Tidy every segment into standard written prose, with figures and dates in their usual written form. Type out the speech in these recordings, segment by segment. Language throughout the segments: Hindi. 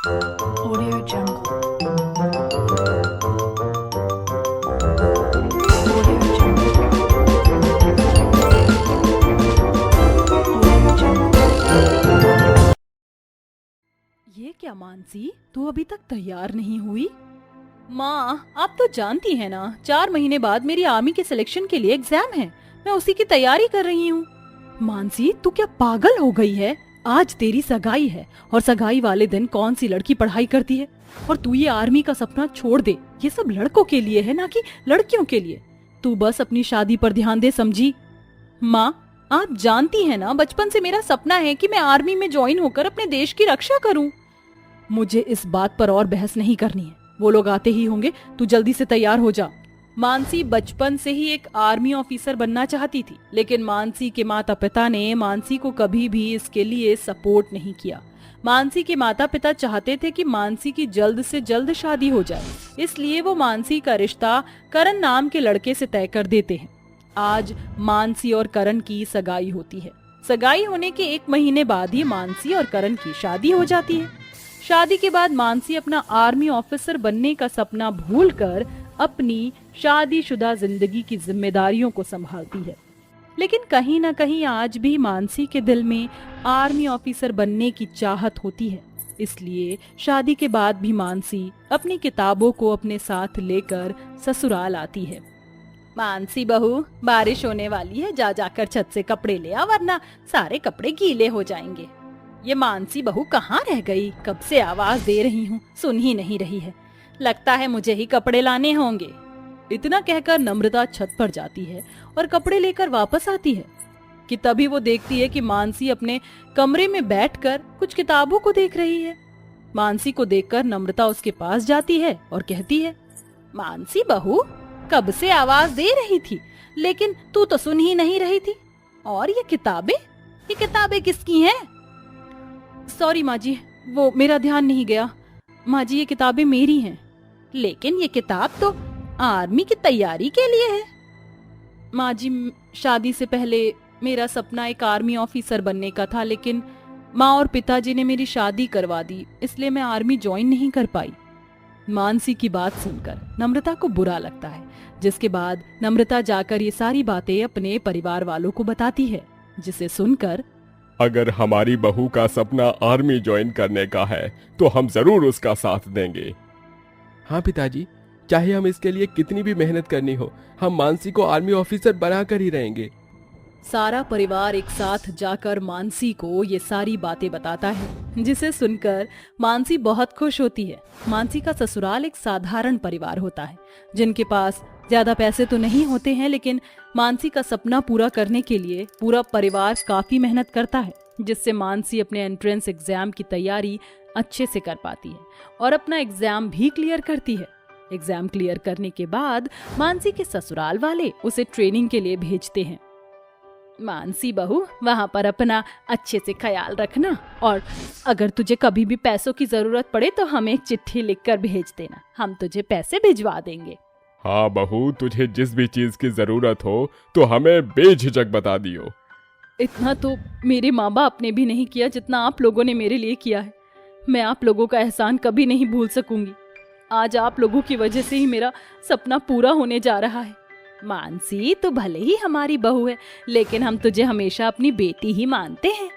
Audio Jungle. ये क्या मानसी, तू अभी तक तैयार नहीं हुई? माँ, आप तो जानती हैं ना, 4 महीने बाद मेरी आर्मी के सिलेक्शन के लिए एग्जाम है। मैं उसी की तैयारी कर रही हूँ। मानसी, तू क्या पागल हो गई है? आज तेरी सगाई है और सगाई वाले दिन कौन सी लड़की पढ़ाई करती है? और तू ये आर्मी का सपना छोड़ दे। ये सब लड़कों के लिए है, ना कि लड़कियों के लिए। तू बस अपनी शादी पर ध्यान दे, समझी? माँ, आप जानती हैं ना, बचपन से मेरा सपना है कि मैं आर्मी में ज्वाइन होकर अपने देश की रक्षा करूं। मुझे इस बात पर और बहस नहीं करनी है। वो लोग आते ही होंगे, तू जल्दी से तैयार हो जा। मानसी बचपन से ही एक आर्मी ऑफिसर बनना चाहती थी, लेकिन मानसी के माता पिता ने मानसी को कभी भी इसके लिए सपोर्ट नहीं किया। मानसी के माता पिता चाहते थे कि मानसी की जल्द से जल्द शादी हो जाए, इसलिए वो मानसी का रिश्ता करण नाम के लड़के से तय कर देते हैं। आज मानसी और करण की सगाई होती है। सगाई होने के 1 महीने बाद ही मानसी और करण की शादी हो जाती है। शादी के बाद मानसी अपना आर्मी ऑफिसर बनने का सपना भूलकर अपनी शादीशुदा जिंदगी की जिम्मेदारियों को संभालती है। लेकिन कहीं ना कहीं आज भी मानसी के दिल में आर्मी ऑफिसर बनने की चाहत होती है। इसलिए शादी के बाद भी मानसी अपनी किताबों को अपने साथ लेकर ससुराल आती है। मानसी बहू, बारिश होने वाली है, जा जाकर छत से कपड़े ले आ, वरना सारे कपड़े गीले हो जाएंगे। ये मानसी बहू कहाँ रह गई? कब से आवाज दे रही हूँ, सुन ही नहीं रही है। लगता है मुझे ही कपड़े लाने होंगे। इतना कहकर नम्रता छत पर जाती है और कपड़े लेकर वापस आती है कि तभी वो देखती है कि मानसी अपने कमरे में बैठकर कुछ किताबों को देख रही है। मानसी को देखकर नम्रता उसके पास जाती है और कहती है, मानसी बहू, कब से आवाज दे रही थी, लेकिन तू तो सुन ही नहीं रही थी। और ये किताबें किसकी हैं? सॉरी माँ जी, वो मेरा ध्यान नहीं गया। माँ जी, ये किताबें मेरी हैं। लेकिन ये किताब तो आर्मी की तैयारी के लिए है। माँ जी, शादी से पहले मेरा सपना एक आर्मी ऑफिसर बनने का था, लेकिन माँ और पिताजी ने मेरी शादी करवा दी, इसलिए मैं आर्मी ज्वाइन नहीं कर पाई। मानसी की बात सुनकर नम्रता को बुरा लगता है, जिसके बाद नम्रता जाकर ये सारी बातें अपने परिवार वालों को बताती है, जिसे सुनकर, अगर हमारी बहू का सपना आर्मी ज्वाइन करने का है तो हम जरूर उसका साथ देंगे। हाँ पिताजी, चाहे हम इसके लिए कितनी भी मेहनत करनी हो, हम मानसी को आर्मी ऑफिसर बनाकर ही रहेंगे। सारा परिवार एक साथ जाकर मानसी को ये सारी बातें बताता है, जिसे सुनकर मानसी बहुत खुश होती है। मानसी का ससुराल एक साधारण परिवार होता है, जिनके पास ज्यादा पैसे तो नहीं होते हैं, लेकिन मानसी का सपना पूरा करने के लिए पूरा परिवार काफी मेहनत करता है, जिससे मानसी अपने एंट्रेंस एग्जाम की तैयारी अच्छे से कर पाती है और अपना एग्जाम भी क्लियर करती है। एग्जाम क्लियर करने के बाद मानसी के ससुराल वाले उसे ट्रेनिंग के लिए भेजते हैं। मानसी बहू, वहाँ पर अपना अच्छे से ख्याल रखना, और अगर तुझे कभी भी पैसों की जरूरत पड़े तो हमें एक चिट्ठी लिखकर भेज देना, हम तुझे पैसे भिजवा देंगे। हाँ बहू, तुझे जिस भी चीज की जरूरत हो तो हमें बेझिझक बता दियो। इतना तो मेरे माँ बाप ने भी नहीं किया जितना आप लोगों ने मेरे लिए किया है। मैं आप लोगों का एहसान कभी नहीं भूल सकूंगी। आज आप लोगों की वजह से ही मेरा सपना पूरा होने जा रहा है। मानसी, तो भले ही हमारी बहू है, लेकिन हम तुझे हमेशा अपनी बेटी ही मानते हैं।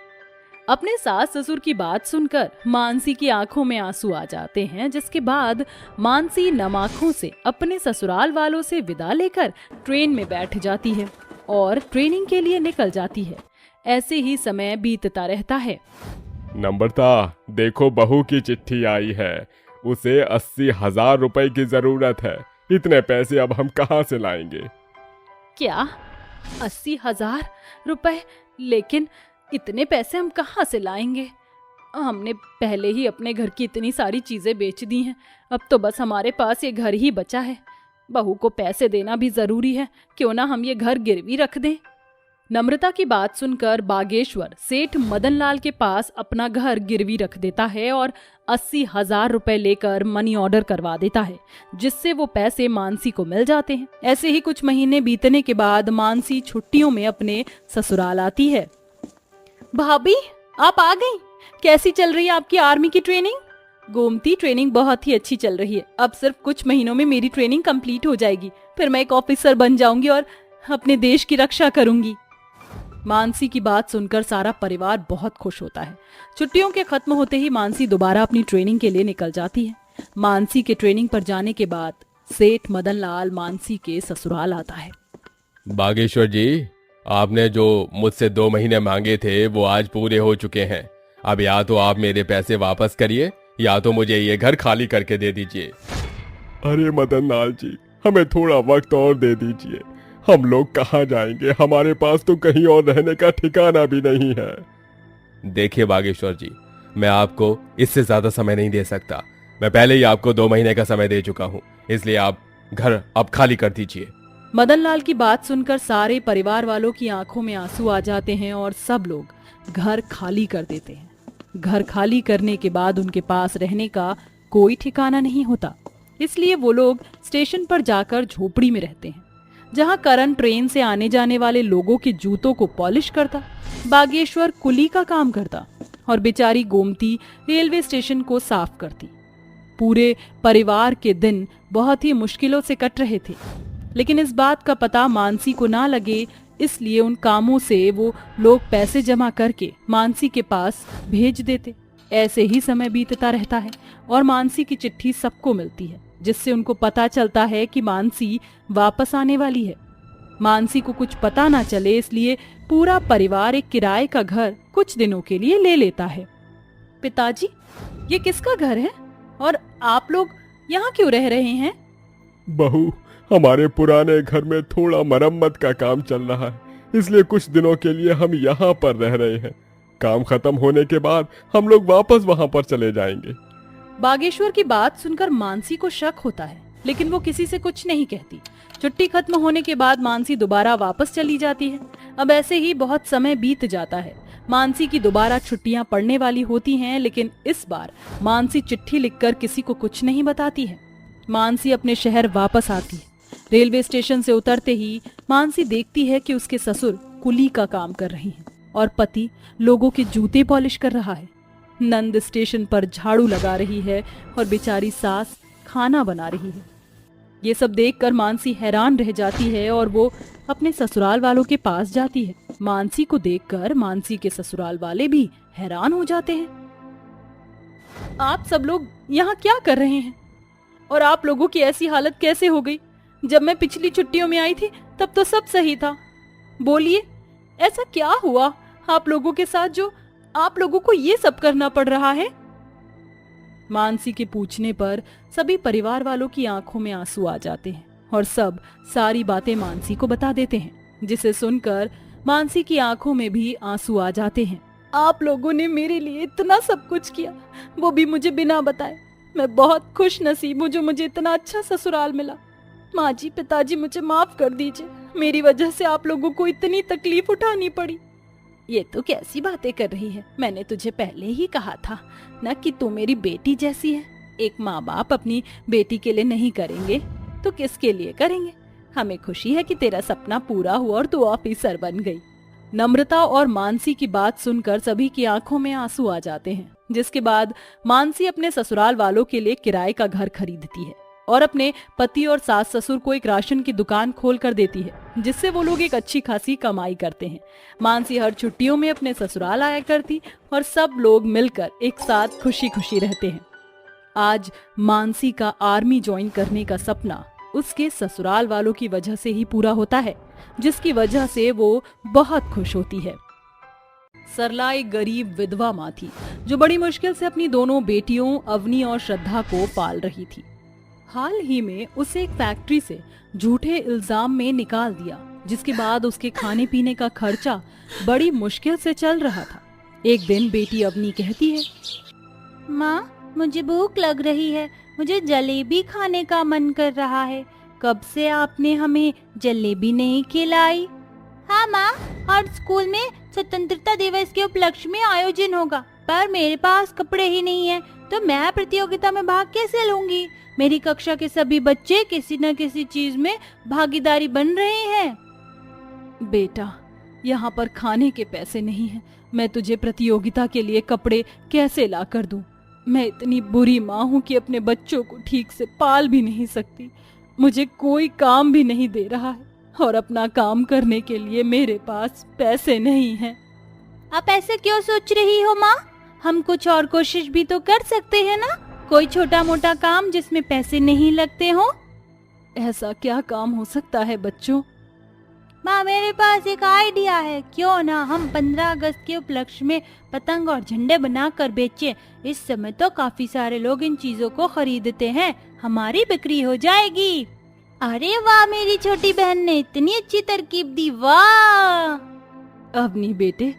अपने सास ससुर की बात सुनकर मानसी की आंखों में आंसू आ जाते हैं, जिसके बाद मानसी नम आंखों से अपने ससुराल वालों से विदा लेकर ट्रेन में बैठ जाती है और ट्रेनिंग के लिए निकल जाती है। ऐसे ही समय बीतता रहता है। नम्रता, देखो बहू की चिट्ठी आई है। उसे 80,000 रुपए की जरूरत है। इतने पैसे अब हम कहाँ से लाएंगे? क्या 80,000 रुपए? लेकिन इतने पैसे हम कहाँ से लाएंगे? हमने पहले ही अपने घर की इतनी सारी चीजें बेच दी हैं, अब तो बस हमारे पास ये घर ही बचा है। बहू को पैसे देना भी जरूरी है, क्यों ना हम ये घर गिरवी रख दें। नम्रता की बात सुनकर बागेश्वर सेठ मदनलाल के पास अपना घर गिरवी रख देता है और 80,000 रुपए लेकर मनी ऑर्डर करवा देता है, जिससे वो पैसे मानसी को मिल जाते हैं। ऐसे ही कुछ महीने बीतने के बाद मानसी छुट्टियों में अपने ससुराल आती है। भाभी, आप आ गई? कैसी चल रही है आपकी आर्मी की ट्रेनिंग? गोमती, ट्रेनिंग बहुत ही अच्छी चल रही है। अब सिर्फ कुछ महीनों में मेरी ट्रेनिंग कंप्लीट हो जाएगी, फिर मैं एक ऑफिसर बन जाऊंगी और अपने देश की रक्षा करूंगी। मानसी की बात सुनकर सारा परिवार बहुत खुश होता है। छुट्टियों के खत्म होते ही मानसी दोबारा अपनी ट्रेनिंग के लिए निकल जाती है। मानसी के ट्रेनिंग पर जाने के बाद सेठ मदन लाल मानसी के ससुराल आता है। बागेश्वर जी, आपने जो मुझसे 2 महीने मांगे थे वो आज पूरे हो चुके हैं। अब या तो आप मेरे पैसे वापस करिए या तो मुझे ये घर खाली करके दे दीजिए। अरे मदन लाल जी, हमें थोड़ा वक्त और दे दीजिए। हम लोग कहाँ जाएंगे? हमारे पास तो कहीं और रहने का ठिकाना भी नहीं है। देखिए बागेश्वर जी, मैं आपको इससे ज्यादा समय नहीं दे सकता। मैं पहले ही आपको 2 महीने का समय दे चुका हूँ, इसलिए आप घर अब खाली कर दीजिए। मदन लाल की बात सुनकर सारे परिवार वालों की आंखों में आंसू आ जाते हैं और सब लोग घर खाली कर देते हैं। घर खाली करने के बाद उनके पास रहने का कोई ठिकाना नहीं होता, इसलिए वो लोग स्टेशन पर जाकर झोपड़ी में रहते हैं, जहां करण ट्रेन से आने जाने वाले लोगों के जूतों को पॉलिश करता, बागेश्वर कुली का काम करता और बेचारी गोमती रेलवे स्टेशन को साफ करती। पूरे परिवार के दिन बहुत ही मुश्किलों से कट रहे थे, लेकिन इस बात का पता मानसी को ना लगे, इसलिए उन कामों से वो लोग पैसे जमा करके मानसी के पास भेज देते। ऐसे ही समय बीतता रहता है और मानसी की चिट्ठी सबको मिलती है, जिससे उनको पता चलता है कि मानसी वापस आने वाली है। मानसी को कुछ पता ना चले, इसलिए पूरा परिवार एक किराए का घर कुछ दिनों के लिए ले लेता है। पिताजी, ये किसका घर है और आप लोग यहाँ क्यों रह रहे हैं? बहू, हमारे पुराने घर में थोड़ा मरम्मत का काम चल रहा है, इसलिए कुछ दिनों के लिए हम यहाँ पर रह रहे हैं। काम खत्म होने के बाद हम लोग वापस वहाँ पर चले जाएंगे। बागेश्वर की बात सुनकर मानसी को शक होता है, लेकिन वो किसी से कुछ नहीं कहती। छुट्टी खत्म होने के बाद मानसी दोबारा वापस चली जाती है। अब ऐसे ही बहुत समय बीत जाता है। मानसी की दोबारा छुट्टियां पड़ने वाली होती हैं, लेकिन इस बार मानसी चिट्ठी लिखकर किसी को कुछ नहीं बताती है। मानसी अपने शहर वापस आती है। रेलवे स्टेशन से उतरते ही मानसी देखती है कि उसके ससुर कुली का काम कर रही हैं और पति लोगों के जूते पॉलिश कर रहा है। नंद स्टेशन पर झाड़ू लगा रही है और बेचारी सास खाना बना रही है। ये सब देखकर मानसी हैरान रह जाती है और वो अपने ससुराल वालों के पास जाती है। मानसी को देखकर मानसी के ससुराल वाले भी हैरान हो जाते हैं। आप सब लोग यहाँ क्या कर रहे हैं? और आप लोगों की ऐसी हालत कैसे हो गई? जब मैं पिछली छुट्टियों में आई थी तब तो सब सही था। बोलिए, ऐसा क्या हुआ आप लोगों के साथ जो आप लोगों को ये सब करना पड़ रहा है? मानसी के पूछने पर सभी परिवार वालों की आंखों में आंसू आ जाते हैं और सब सारी बातें मानसी को बता देते हैं, जिसे सुनकर मानसी की आंखों में भी आंसू आ जाते हैं। आप लोगों ने मेरे लिए इतना सब कुछ किया, वो भी मुझे बिना बताए। मैं बहुत खुश नसीब हूँ जो मुझे इतना अच्छा ससुराल मिला। माँ जी, पिताजी, मुझे माफ कर दीजिए। मेरी वजह से आप लोगों को इतनी तकलीफ उठानी पड़ी। ये तो कैसी बातें कर रही है? मैंने तुझे पहले ही कहा था ना कि तू मेरी बेटी जैसी है। एक माँ बाप अपनी बेटी के लिए नहीं करेंगे तो किसके लिए करेंगे? हमें खुशी है कि तेरा सपना पूरा हुआ और तू ऑफिसर बन गई। नम्रता और मानसी की बात सुनकर सभी की आंखों में आंसू आ जाते हैं, जिसके बाद मानसी अपने ससुराल वालों के लिए किराए का घर खरीदती है और अपने पति और सास ससुर को एक राशन की दुकान खोल कर देती है, जिससे वो लोग एक अच्छी खासी कमाई करते हैं। मानसी हर छुट्टियों में अपने ससुराल आया करती और सब लोग मिलकर एक साथ खुशी खुशी रहते हैं। आज मानसी का आर्मी ज्वाइन करने का सपना उसके ससुराल वालों की वजह से ही पूरा होता है, जिसकी वजह से वो बहुत खुश होती है। सरला एक गरीब विधवा माँ थी जो बड़ी मुश्किल से अपनी दोनों बेटियों अवनी और श्रद्धा को पाल रही थी। हाल ही में उसे एक फैक्ट्री से झूठे इल्जाम में निकाल दिया, जिसके बाद उसके खाने पीने का खर्चा बड़ी मुश्किल से चल रहा था। एक दिन बेटी अवनी कहती है, माँ, मुझे भूख लग रही है, मुझे जलेबी खाने का मन कर रहा है। कब से आपने हमें जलेबी नहीं खिलाई? हाँ माँ, और स्कूल में स्वतंत्रता दिवस के उपलक्ष्य में आयोजन होगा, पर मेरे पास कपड़े ही नहीं है, तो मैं प्रतियोगिता में भाग कैसे लूंगी? मेरी कक्षा के सभी बच्चे किसी न किसी चीज में भागीदारी बन रहे हैं। बेटा, यहाँ पर खाने के पैसे नहीं हैं, मैं तुझे प्रतियोगिता के लिए कपड़े कैसे ला कर दूं? मैं इतनी बुरी माँ हूँ कि अपने बच्चों को ठीक से पाल भी नहीं सकती। मुझे कोई काम भी नहीं दे रहा है और अपना काम करने के लिए मेरे पास पैसे नहीं हैं। आप ऐसे क्यों सोच रही हो माँ? हम कुछ और कोशिश भी तो कर सकते हैं ना, कोई छोटा मोटा काम जिसमें पैसे नहीं लगते हो। ऐसा क्या काम हो सकता है बच्चों? माँ मेरे पास एक आइडिया है, क्यों ना हम 15 अगस्त के उपलक्ष्य में पतंग और झंडे बनाकर बेचें। इस समय तो काफी सारे लोग इन चीजों को खरीदते हैं, हमारी बिक्री हो जाएगी। अरे वाह, मेरी छोटी बहन ने इतनी अच्छी तरकीब दी, वाह। अवनी बेटे,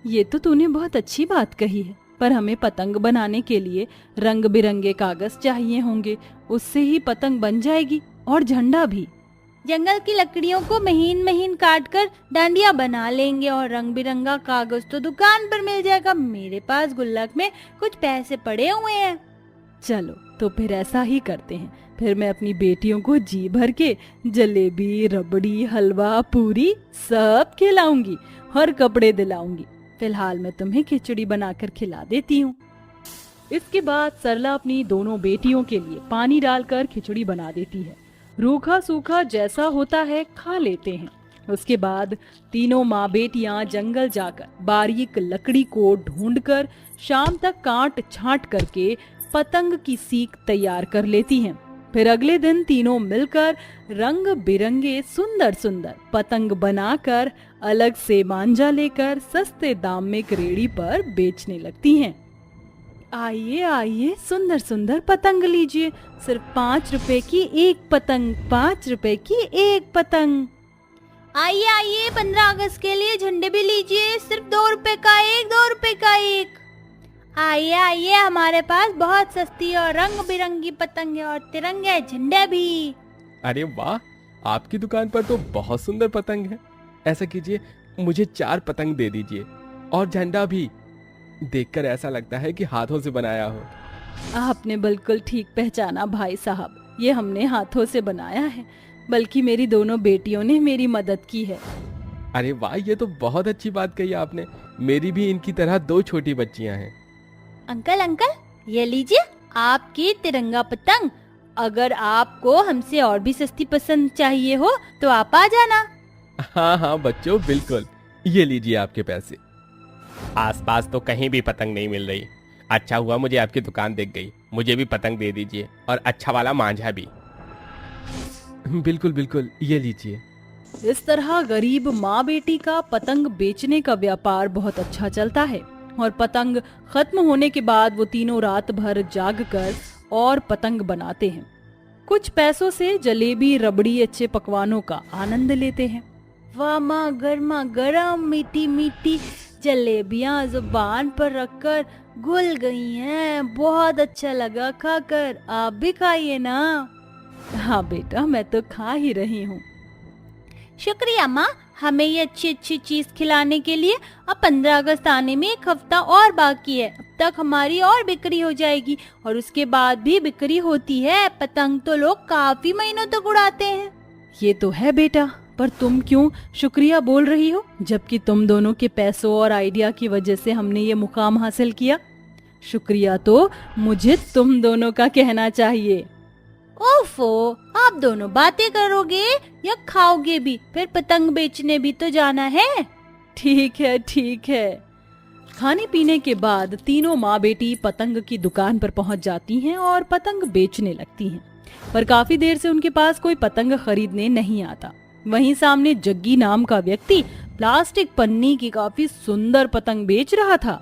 ये तो तूने बहुत अच्छी बात कही है, पर हमें पतंग बनाने के लिए रंग बिरंगे कागज चाहिए होंगे, उससे ही पतंग बन जाएगी, और झंडा भी। जंगल की लकड़ियों को महीन महीन काट कर डांडिया बना लेंगे और रंग बिरंगा कागज तो दुकान पर मिल जाएगा। मेरे पास गुल्लक में कुछ पैसे पड़े हुए हैं। चलो तो फिर ऐसा ही करते हैं। फिर मैं अपनी बेटियों को जी भर के जलेबी, रबड़ी, हलवा, पूरी सब खिलाऊंगी और कपड़े दिलाऊंगी। फिलहाल मैं तुम्हें खिचड़ी बनाकर खिला देती हूँ। इसके बाद सरला अपनी दोनों बेटियों के लिए पानी डालकर खिचड़ी बना देती है। रूखा सूखा जैसा होता है खा लेते हैं। उसके बाद तीनों माँ बेटियां जंगल जाकर बारीक लकड़ी को ढूंढकर शाम तक काट छांट करके पतंग की सीक तैयार कर लेती हैं। फिर अगले दिन तीनों मिलकर रंग बिरंगे सुंदर सुंदर पतंग बनाकर अलग से मांझा लेकर सस्ते दाम में रेड़ी पर बेचने लगती हैं। आइए आइए, सुंदर सुंदर पतंग लीजिए, सिर्फ 5 रुपए की एक पतंग, 5 रुपए की एक पतंग। आइए आइए, 15 अगस्त के लिए झंडे भी लीजिए, सिर्फ 2 रुपए का एक, 2 रुपए का एक। आइए आइए, हमारे पास बहुत सस्ती और रंग बिरंगी पतंग है और तिरंगे झंडे भी। अरे वाह, आपकी दुकान पर तो बहुत सुंदर पतंग है। ऐसा कीजिए, मुझे 4 पतंग दे दीजिए और झंडा भी। देखकर ऐसा लगता है कि हाथों से बनाया हो। आपने बिल्कुल ठीक पहचाना भाई साहब, ये हमने हाथों से बनाया है, बल्कि मेरी दोनों बेटियों ने मेरी मदद की है। अरे वाह, ये तो बहुत अच्छी बात कही आपने। मेरी भी इनकी तरह 2 छोटी बच्चियां हैं। अंकल अंकल, ये लीजिए आपकी तिरंगा पतंग। अगर आपको हमसे और भी सस्ती पसंद चाहिए हो तो आप आ जाना। हाँ हाँ बच्चों, बिल्कुल, ये लीजिए आपके पैसे। आसपास तो कहीं भी पतंग नहीं मिल रही। अच्छा हुआ मुझे आपकी दुकान दिख गई। मुझे भी पतंग दे दीजिए और अच्छा वाला मांझा भी। बिल्कुल बिल्कुल, ये लीजिए। इस तरह गरीब माँ बेटी का पतंग बेचने का व्यापार बहुत अच्छा चलता है और पतंग खत्म होने के बाद वो तीनों रात भर जागकर और पतंग बनाते हैं। कुछ पैसों से जलेबी, रबड़ी, अच्छे पकवानों का आनंद लेते हैं। वाह माँ, गर्मा गर्म मीठी मीठी जलेबियां जुबान पर रखकर घुल गई हैं। बहुत अच्छा लगा खाकर, आप भी खाइए ना। हाँ बेटा, मैं तो खा ही रही हूँ। शुक्रिया माँ, हमें ये अच्छी अच्छी चीज खिलाने के लिए। अब 15 अगस्त आने में 1 हफ्ता और बाकी है, अब तक हमारी और बिक्री हो जाएगी और उसके बाद भी बिक्री होती है। पतंग तो लोग काफी महीनों तक उड़ाते हैं। ये तो है बेटा, पर तुम क्यों शुक्रिया बोल रही हो, जबकि तुम दोनों के पैसों और आइडिया की वजह से हमने ये मुकाम हासिल किया। शुक्रिया तो मुझे तुम दोनों का कहना चाहिए। ओफो, आप दोनों बातें करोगे या खाओगे भी? फिर पतंग बेचने भी तो जाना है। ठीक है ठीक है। खाने पीने के बाद तीनों माँ बेटी पतंग की दुकान पर पहुँच जाती हैं और पतंग बेचने लगती हैं, पर काफी देर से उनके पास कोई पतंग खरीदने नहीं आता। वहीं सामने जग्गी नाम का व्यक्ति प्लास्टिक पन्नी की काफी सुंदर पतंग बेच रहा था।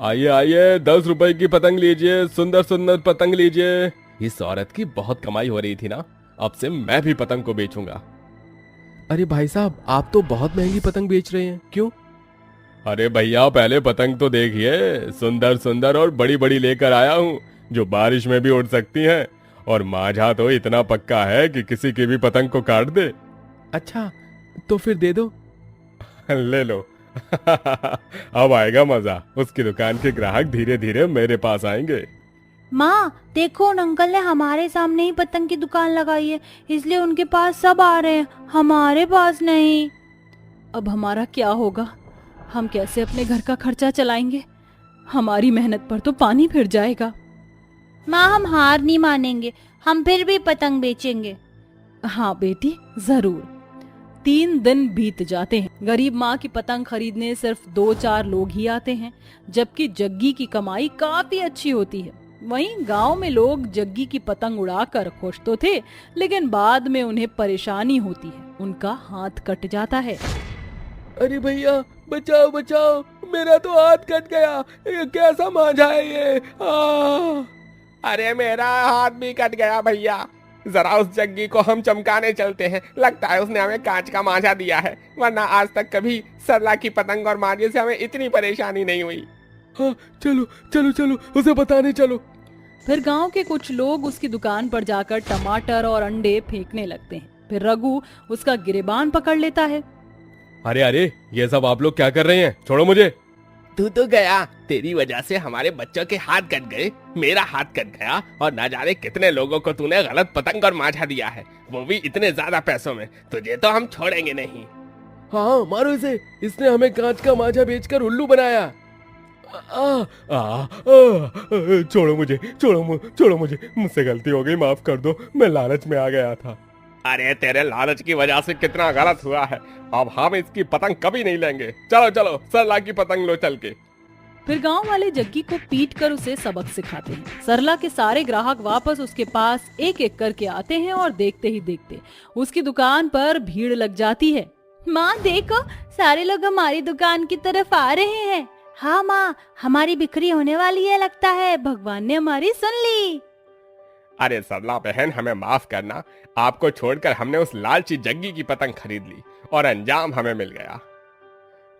आइए आइए, 10 रुपए की पतंग लीजिए, सुंदर सुंदर पतंग लीजिए। इस औरत की बहुत कमाई हो रही थी ना, अब से मैं भी पतंग को बेचूंगा। अरे भाई साहब, आप तो बहुत महंगी पतंग बेच रहे हैं, क्यों? अरे भैया, पहले पतंग तो देखिए, सुंदर सुंदर और बड़ी बड़ी लेकर आया हूँ, जो बारिश में भी उड़ सकती हैं, और माझा तो इतना पक्का है कि किसी की भी पतंग को काट दे। अच्छा, तो फिर दे दो। ले लो। अब आएगा मजा। उसकी दुकान के ग्राहक धीरे धीरे मेरे पास आएंगे। माँ देखो, उन अंकल ने हमारे सामने ही पतंग की दुकान लगाई है, इसलिए उनके पास सब आ रहे हैं, हमारे पास नहीं। अब हमारा क्या होगा? हम कैसे अपने घर का खर्चा चलाएंगे? हमारी मेहनत पर तो पानी फिर जाएगा। माँ हम हार नहीं मानेंगे, हम फिर भी पतंग बेचेंगे। हाँ बेटी जरूर। 3 दिन बीत जाते हैं। गरीब माँ की पतंग खरीदने सिर्फ 2-4 लोग ही आते हैं, जबकि जग्गी की कमाई काफी अच्छी होती है। वहीं गांव में लोग जग्गी की पतंग उड़ाकर खुश तो थे, लेकिन बाद में उन्हें परेशानी होती है, उनका हाथ कट जाता है। अरे भैया बचाओ बचाओ, मेरा तो हाथ कट गया, ये कैसा मांझा है ये। अरे मेरा हाथ भी कट गया भैया, जरा उस जग्गी को हम चमकाने चलते हैं, लगता है उसने हमें कांच का मांझा दिया है, वरना आज तक कभी सरला की पतंग और मांझे से हमें इतनी परेशानी नहीं हुई। हाँ चलो चलो चलो, उसे बताने चलो। फिर गांव के कुछ लोग उसकी दुकान पर जाकर टमाटर और अंडे फेंकने लगते हैं। फिर रघु उसका गिरेबान पकड़ लेता है। अरे अरे, ये सब आप लोग क्या कर रहे हैं, छोड़ो मुझे। तू तो गया, तेरी वजह से हमारे बच्चों के हाथ कट गए, मेरा हाथ कट गया, और न जाने कितने लोगों को तूने गलत पतंग और मांझा दिया है, वो भी इतने ज्यादा पैसों में। तुझे तो हम छोड़ेंगे नहीं। हाँ मारो इसे, इसने हमें कांच का मांझा बेचकर उल्लू बनाया। छोड़ो मुझे, छोड़ो मुझे, मुझसे गलती हो गई, माफ कर दो, मैं लालच में आ गया था। अरे तेरे लालच की वजह से कितना गलत हुआ है, अब हम इसकी पतंग कभी नहीं लेंगे। चलो चलो, सरला की पतंग लो चल के। फिर गांव वाले जग्गी को पीट कर उसे सबक सिखाते हैं। सरला के सारे ग्राहक वापस उसके पास एक एक करके आते हैं और देखते ही देखते उसकी दुकान पर भीड़ लग जाती है। माँ देखो, सारे लोग हमारी दुकान की तरफ आ रहे हैं। हाँ माँ, हमारी बिक्री होने वाली है, लगता है भगवान ने हमारी सुन ली। अरे सरला बहन, हमें माफ करना, आपको छोड़कर हमने उस लालची जग्गी की पतंग खरीद ली और अंजाम हमें मिल गया।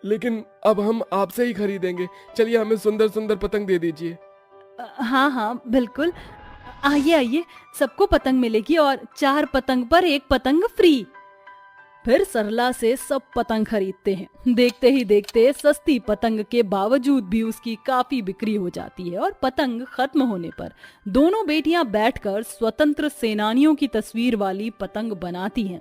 लेकिन अब हम आपसे ही खरीदेंगे, चलिए हमें सुंदर सुंदर पतंग दे दीजिए। हाँ हाँ बिल्कुल, आइए आइए, सबको पतंग मिलेगी और 4 पतंग पर 1 पतंग फ्री। फिर सरला से सब पतंग खरीदते हैं। देखते ही देखते सस्ती पतंग के बावजूद भी उसकी काफी बिक्री हो जाती है और पतंग खत्म होने पर दोनों बेटियां बैठकर स्वतंत्र सेनानियों की तस्वीर वाली पतंग बनाती हैं,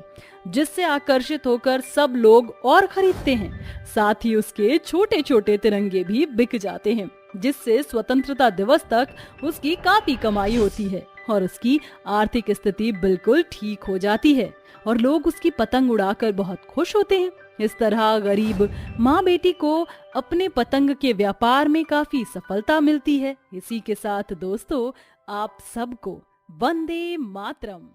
जिससे आकर्षित होकर सब लोग और खरीदते हैं। साथ ही उसके छोटे छोटे तिरंगे भी बिक जाते हैं, जिससे स्वतंत्रता दिवस तक उसकी काफी कमाई होती है और उसकी आर्थिक स्थिति बिल्कुल ठीक हो जाती है और लोग उसकी पतंग उड़ाकर बहुत खुश होते हैं। इस तरह गरीब माँ बेटी को अपने पतंग के व्यापार में काफी सफलता मिलती है। इसी के साथ दोस्तों, आप सबको वंदे मातरम।